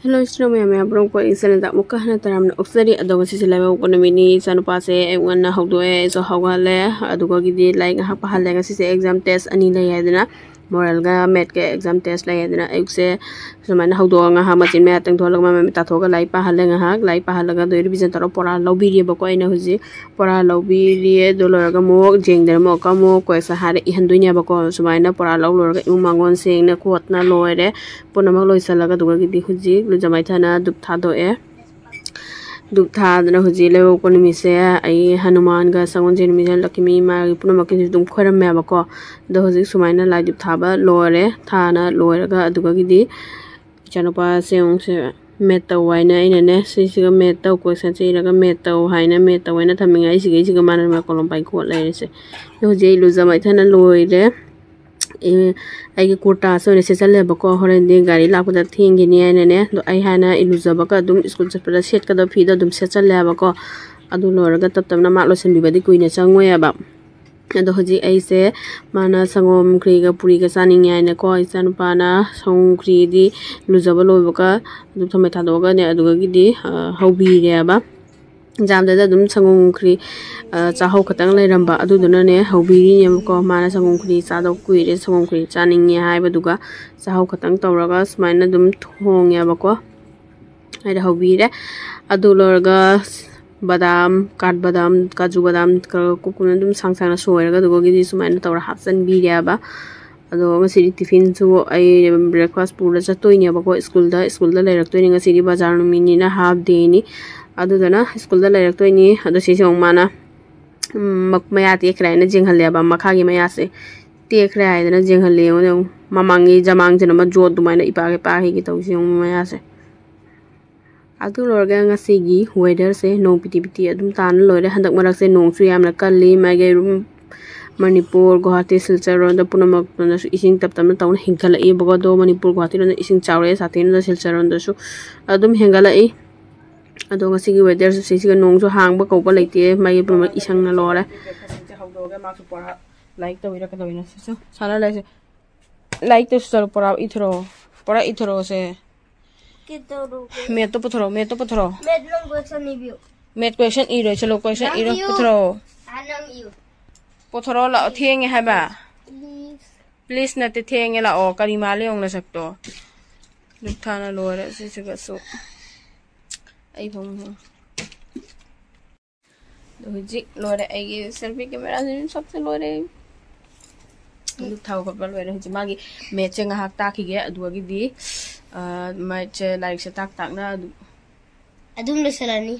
Hello, Mr. Maya, Bronco ko excellent at mukha na taram na oxlary adogo si sila ko na mini sa nupase ay na hawdoe so hawale adogo gidi like nga pahal nga si exam test anila yadna moral ga met ke exam test la yadna ayukse suman hawdo nga ha machin me atang tholag ma me tathoga lai pahal nga ha lai pahal ga do revision taro pora lobiri ba ko ina huji pora lobiri dolor ga mo jengder mo ka mo ko sa hare ihandunya ba ko sumaina pora lolor ga umangon seng na kot na loire punamak loisalaga duga gidi huji jamai thana dup thado e dup thadna huji lewo ko ni se ai hanuman ga sangon jin mi lakimi ma puna makin dum khoram me ba ko do huji sumaina lai dup thaba lore thana lore ga duga gidi chanopa seong se meta waina ina ne sisiga meta ko sa chira ga meta haina meta waina thaminga isi ga mana ma kolom pai ko le se huji lu jamai thana loire ai kurta so ne se chale bako horen de gari la ko da thingi ni ane ne do ai hana iluza baka dum school chapra set ka do phi da dum se chale bako adu lor ga tap na ma lo sen bi badi kuina changwe ba ado hoji ai se mana sangom khri ga puri ga saning ya ne ko isan pana song khri di luza ba lo baka du thame tha do ga ne adu ga gi di hobi re ba jam da dum sangom khri chahau khatang lai ramba adu duna ne hobiri ne ko mana sangom khri cha do kui re sangom khri chaning ya hai ba duga chahau khatang tawraga smaina dum thong ya ba ko ai da hobire adu lorga badam kat badam kaju badam ko kuna dum sang sang na soiraga dugo gi smaina tawra hapsan bi ya ba ado ngasi tiffin chu ai breakfast pura cha toini ba ko school da lairak toini ngasi bazar no mini na half day ni adu dana school da lairak toini ado si song mana maya te krai na jinghalle ba makha gi maya se te krai na jinghalle o mamangi jamang jena ma jod dumai na ipa ge pa hi gi tawsi maya se adu lorga ngasi gi weather se nong piti piti adum tan loire handak marak se nong su yam na kalli ma ge Manipur Guwahati Silchar ron da punamak na su ising tap tam na tawn hingala i baga do Manipur Guwahati ron ising chawre satin da Silchar ron da su adum hingala i ado ngasi gi weather su sisi ga nong su hang ba ko ba leite mai punamak isang na lore hawdo ga ma su pora like to ira ka do ina su sala lai se like to su pora ithro se ke to ro me to puthro med long question review med question i ro chalo question i ro puthro anang you Pothoro la thienge hai ba please na te thienge la o kari ma le ong la sakto luk thana lore se se ga so ai phom ho do ji lore ai gi selfie camera ni sab se lore luk thau ko ba lore ji ma gi me che nga hak ta ki ge adu gi di ma che like se tak na adum le salani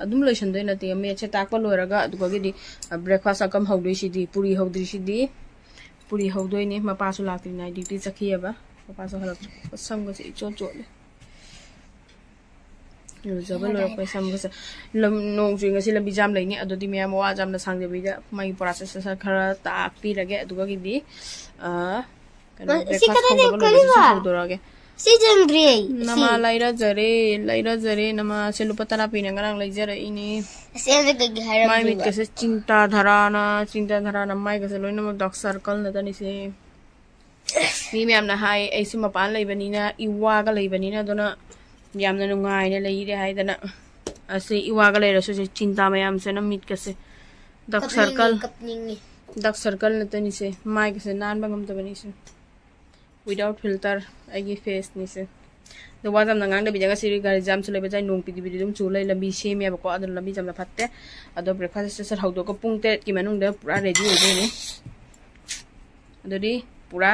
adum lotion do na te me che tak pa loraga aduga gi di breakfast akam hawdoi si di puri hawdri si di puri hawdoi ni mapa su lakti na duty chakhiya ba mapa su halak sam go si chot chot le jaba lor pa sam go sa nong jing si lambi jam lai ni adu di me wa jam na sang de bi da mai process sa khara tak pi rage aduga gi di kana breakfast hawdorage season 3 nama laira jare nama selupatara pina ngarang lai jare ini se ga gi haram mai mit kase cinta dharana mai kase loina ma dark circle na tani se mi me amna hai ai sima pan lai bani na iwa ga lai bani na dona yam na ngai na lai re hai dana ase iwa ga lai ra so cinta mayam se na mit kase dark circle na tani se mai kase nan bangam ta bani se without filter agi face ni se the wajam nangang da bijanga siri gari jam chule bajai nong pidi bidi dum chulai lambi se me ba ko adon lambi jam la phatte ado breakfast se hawdo ko pungte ki manung da pura ready ho de ni adodi pura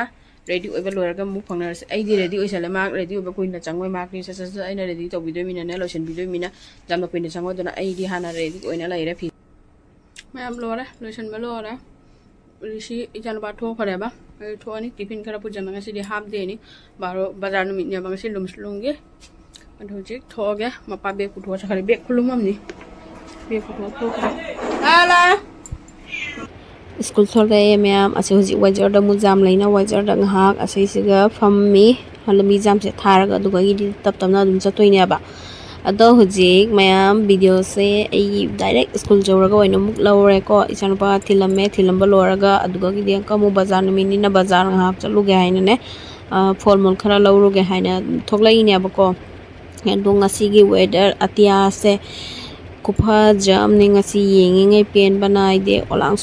ready oiba loraga mu phangnar se ai di ready oisale mak ready oba koina changoi mak ni se aina ready to bidoi mina ne lotion bidoi mina jam na koina changoi dona ai di hana ready oina lai ra phi mam lora lotion ba lora rishi ijan ba tho khare ba thoni tiffin khara pu jamanga si di half day ni baro bazar no mitnya bang si lumslunge adhoji thoge mapa be ku tho khare be khulumam ni be ku tho ala school thol re ma'am ase hoji wajar da mu jam laina wajar da ngahak ase siga fammi halami jam se tharaga duga gi tap tamna dum chatoi ne ba ado hujik mayam video se ai direct school joraga oina muk lawre ko isanpa thilamba loraga aduga gi diang ka mu bazar ni na bazar ngak chalu ge haina ne formal khara lawru ge haina thoklai ne ba ko Endo ngasi weather atia se kupa jam ne ngasi yengi pen banai de olang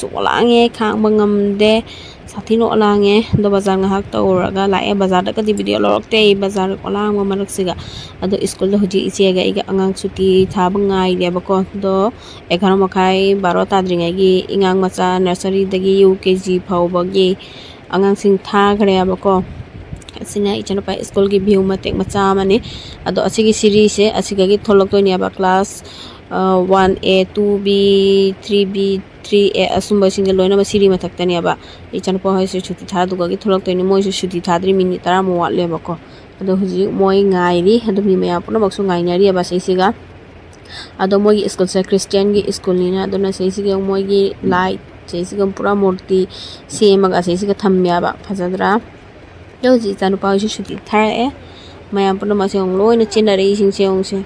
khang bangam de sathino olange do bazar ngahak tawraga lae bazar da kadi video lorokte bazar olang ma marak siga ado school da huji iche ga iga angang suti thab ngai de bako do 11 makai 12 tadringa gi ingang macha nursery dagi UKG phawbagi angang sing tha gre bako asina ichana pa school gi view matek macha mani ado asigi series se asiga gi tholok to ni aba class 1A 2B 3B 3A asumba singa loina ma siri mathak tani aba ichana pa haise chuti tha duga gi tholok to ni moi su chuti thadri minute tara mo watle bako ado huji moi ngai ri ado mi maya puna baksu ngai nari aba seisiga ado moi gi school se Christian gi school ni na ado na seisiga moi gi light seisiga pura murti semaga seisiga thamya ba phajadra do ji tanu pa ju shuti thara e mayam puna ma seong loina chinare sing seong se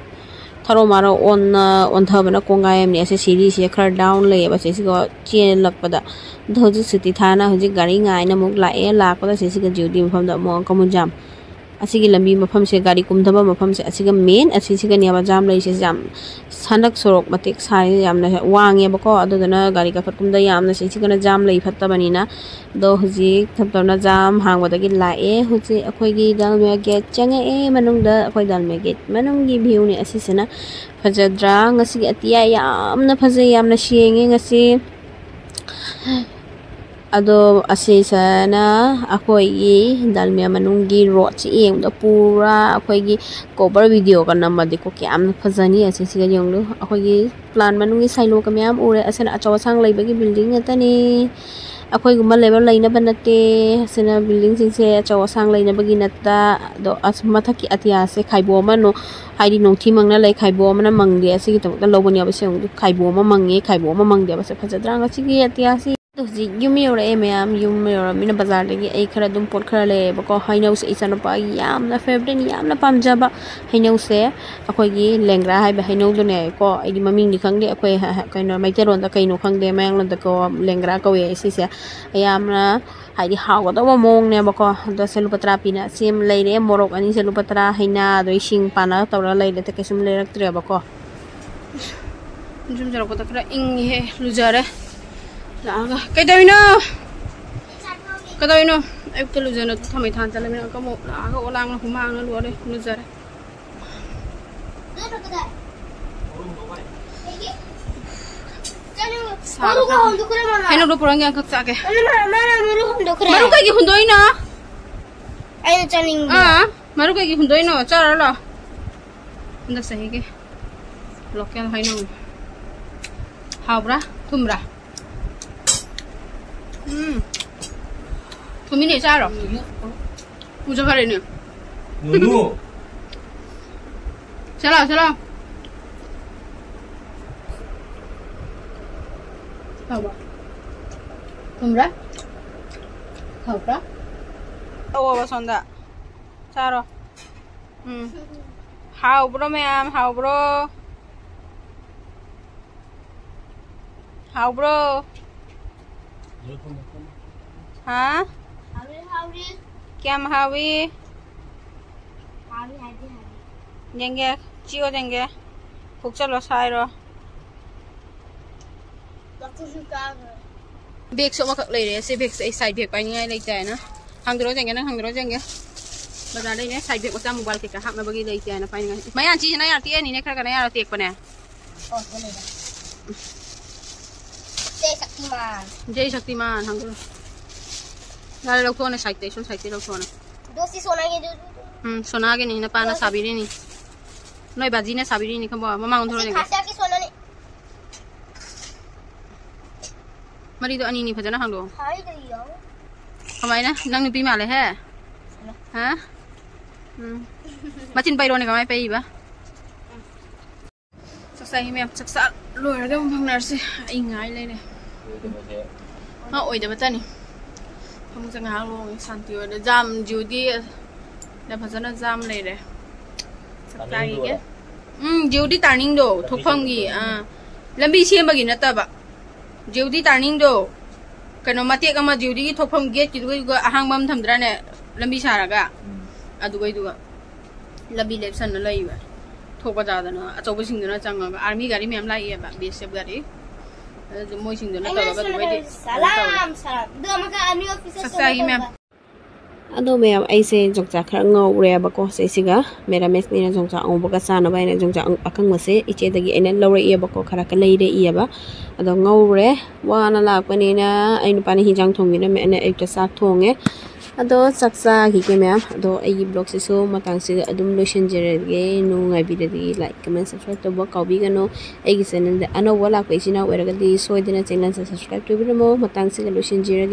tharo mara on thabana kongai am ni ase series se khar down le ba se go chen lakpada doji shuti thana hoji gari ngai na muk la e la ko da se ga judi mpham da mo kamun jam asigi lambi mafam se gari kumthaba mafam se asiga main asiga niaba jam lai se jam sanak sorok matek sai yamna wange bako adodana gari ka fatkumda yamna se sigana jam lai fatta banina do huji thabtona jam hangwada gi lae huji akhoi gi dalme gate changa e manungda akhoi dalme gate manungi view ni asisena phajadra ngasi atia yamna phajai yamna sienge ngasi ado asisana akhoi gi dalme manungi road chi eng da pura akhoi gi cover video kan namadi ko kyam phajani asisiga yonglu akhoi gi plan manungi sailo kamyam ure asena achaw sang leibagi building atani akhoi gumba level laina banate asena building sing se achaw sang laina bagi natta do asmathaki atia se khaibo mano haidi nongthi mangna lai khaibo mana mangde asigi tamta loboni abase khaibo ma mangi khaibo ma mangde abase phajadra asigi atia si Doji yumi ora emam yumi ora mina bazar dagi ai khara dum pot khara le bako hainau se isana pa yamna favorite yamna pamjaba hainau se akhoi gi lengra hai ba hainau do ne ko ai di maming ni khangde akhoi kaino maiteron da kaino khangde mayang lon da ko lengra ko ye si se yamna hai di haw da ba mong ne bako do selupatra pina sim leire morok ani selupatra haina do sing pana tawra leile te kesum lerak tre bako jum jara ko ta khara ing he lujare Laga, kay dawino. Kadawino. Ay tulo dyan na tamay tanta lang ng kamo. Laga, wala nga humang na luwari. Luzara. Ay nagdupurang yan kaksake. Maru kay gihundoy na. Ay chaning. Maru kay gihundoy na. Chara la. Handa sa hige. Lokyan hay nang. Habra, tumra. Kami sao rồi? Mua cho này nè. Nunu. Sao nào? Hào ba. Tumra. Hào ba. Ô ba sonda. Sao rồi? Hào bro ma'am, hào bro. Hào bro. हाँ क्या महावी देंगे चियो देंगे फुक चलो साइरो bag सो मखक ले रे से bag से साइड बेग पाई ngay लेते हैं ना hàng dरो देंगे बाजार đây ने साइड बेग मचा मोबाइल के हाथ में बगी लेते हैं ना पाई ngay मैं यहाँ चीज़ ना यार तीन नहीं खड़ा करना यार तीन पने जय Shaktimaan hàng dरो Gala lang ko na citation lang ko na. Dosi Sona ke ni na pa na sabi ni. Noi baji na sabi ni kamo mamang thoro ni. Khasa ki sona ni. Mari do ani ni phajana hang do. Hai gai yo. Kamai na nang nupi ma le he. Ha? Machin pai ro ni kamai pai ba. Saksa hi me saksa loi ra dam phang nar se ai ngai le ne. Ha oi da bata ni. Không có ngang luôn sản tiêu để jam Judy để phải nói jam này đấy sắp tay cái Judy turning đồ thuộc phong gì làm bị xem bao nhiêu nữa ta bà Judy turning đồ cái nó mà tiếc mà Judy thuộc phong gate cái hàng bom thầm ra này làm bị sao ra cả đúng cái làm bị lẹp sân nó lấy vậy थोक जादना अचौबसिंगना चंगा army गाड़ी ma'am लाइएबा BSF गाड़ी मोइसिंगना तौरगा दुबैदि सलाम सलाम दामक army officer सक्साई ma'am अदो ma'am ऐसे जोंचा खर ngौरेबको सेसिगा मेरामेस निना जोंचा औबगा सानबा इन जोंचा अखंगमसे इचेदगी एना लौरेइबको खरा का लेरे इयबा अदो ngौरे वाना लाकपनिना आइन पानी हिजांग थोंगिना मेना एकटा साक थोंगे अदो सक्सा हिके मैम अदो एगी ब्लॉग सिसो मतंग से अदुम लोशन जरेगे नुंगाई बिदगी लाइक कमेंट सब्सक्राइब तो बक काउबी गनो एगी चैनल दे अनो वाला पेजिना वेरगदी सोइदना चैनल से सब्सक्राइब तो बिरमो मतंग से लोशन जरेगे